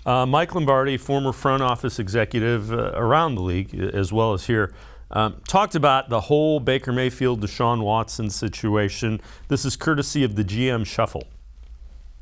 Mike Lombardi, former front office executive around the league as well as here, talked about the whole Baker Mayfield, Deshaun Watson situation. This is courtesy of the GM Shuffle.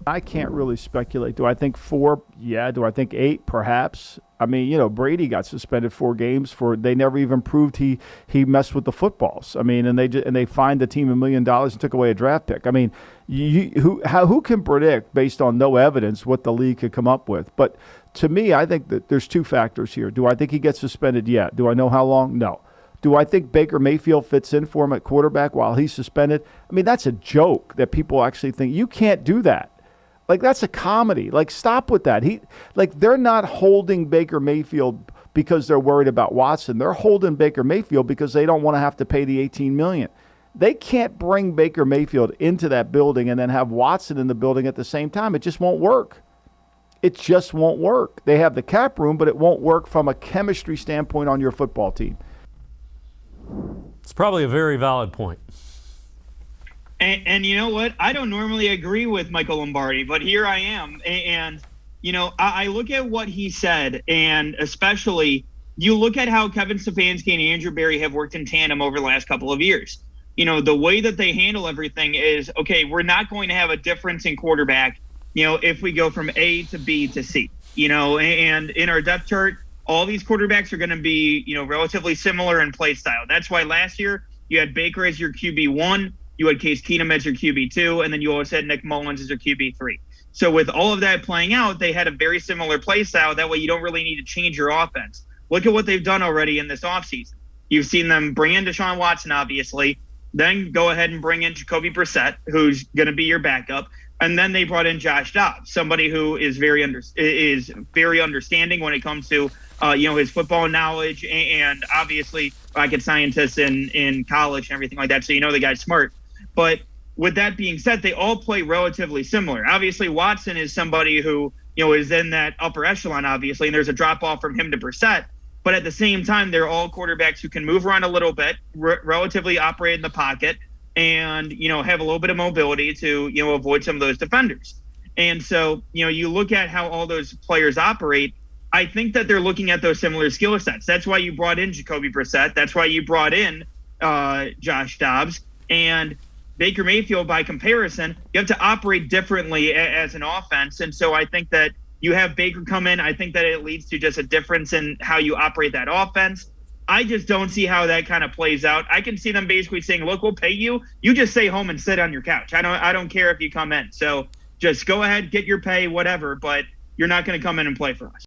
I can't really speculate. Do I think 4? Yeah. Do I think 8? Perhaps. I mean, Brady got suspended 4 games for they never even proved he messed with the footballs. I mean, and they fined the team $1 million and took away a draft pick. I mean, who can predict based on no evidence what the league could come up with? But to me, I think that there's 2 factors here. Do I think he gets suspended? Yeah. Do I know how long? No. Do I think Baker Mayfield fits in for him at quarterback while he's suspended? I mean, that's a joke that people actually think you can't do that. Like, that's a comedy. Like, stop with that. They're not holding Baker Mayfield because they're worried about Watson. They're holding Baker Mayfield because they don't want to have to pay the $18 million. They can't bring Baker Mayfield into that building and then have Watson in the building at the same time. It just won't work. It just won't work. They have the cap room, but it won't work from a chemistry standpoint on your football team. It's probably a very valid point. And you know what? I don't normally agree with Michael Lombardi, but here I am. And, I look at what he said, and especially you look at how Kevin Stefanski and Andrew Berry have worked in tandem over the last couple of years. The way that they handle everything is, okay, we're not going to have a difference in quarterback, if we go from A to B to C, and in our depth chart, all these quarterbacks are going to be, relatively similar in play style. That's why last year you had Baker as your QB1. You had Case Keenum as your QB2, and then you always had Nick Mullins as your QB3. So with all of that playing out, they had a very similar play style. That way you don't really need to change your offense. Look at what they've done already in this offseason. You've seen them bring in Deshaun Watson, obviously, then go ahead and bring in Jacoby Brissett, who's going to be your backup, and then they brought in Josh Dobbs, somebody who is very understanding when it comes to his football knowledge and obviously rocket scientists in college and everything like that. So the guy's smart. But with that being said, they all play relatively similar. Obviously, Watson is somebody who, is in that upper echelon, obviously, and there's a drop-off from him to Brissett. But at the same time, they're all quarterbacks who can move around a little bit, relatively operate in the pocket, and, have a little bit of mobility to, avoid some of those defenders. And so, you look at how all those players operate, I think that they're looking at those similar skill sets. That's why you brought in Jacoby Brissett. That's why you brought in Josh Dobbs. And Baker Mayfield, by comparison, you have to operate differently as an offense. And so I think that you have Baker come in. I think that it leads to just a difference in how you operate that offense. I just don't see how that kind of plays out. I can see them basically saying, look, we'll pay you. You just stay home and sit on your couch. I don't care if you come in. So just go ahead, get your pay, whatever, but you're not going to come in and play for us.